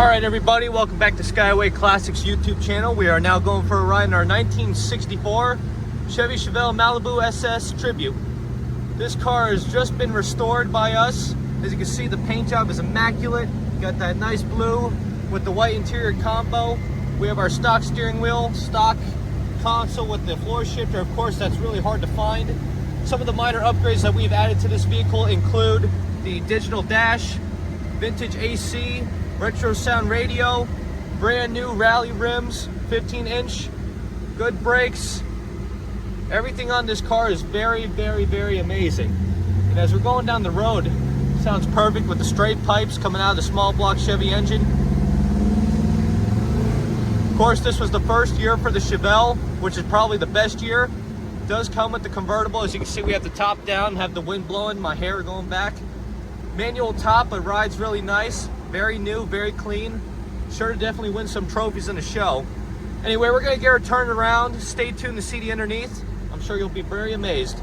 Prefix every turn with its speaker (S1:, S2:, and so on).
S1: Alright everybody, welcome back to Skyway Classics YouTube channel. We are now going for a ride in our 1964 Chevrolet Malibu SS Tribute. This car has just been restored by us. As you can see, the paint job is immaculate. Got that nice blue with the white interior combo. We have our stock steering wheel, stock console with the floor shifter. Of course, that's really hard to find. Some of the minor upgrades that we've added to this vehicle include the digital dash, vintage AC, retro sound radio, brand new rally rims, 15-inch, good brakes. Everything on this car is very, very, very amazing. And as we're going down the road, sounds perfect with the straight pipes coming out of the small block Chevy engine. Of course, this was the first year for the Chevelle, which is probably the best year. It does come with the convertible. As you can see, we have the top down, have the wind blowing, my hair going back. Manual top, but rides really nice. Very new, very clean. Sure to definitely win some trophies in the show. Anyway, we're gonna get her turned around. Stay tuned to see the underneath. I'm sure you'll be very amazed.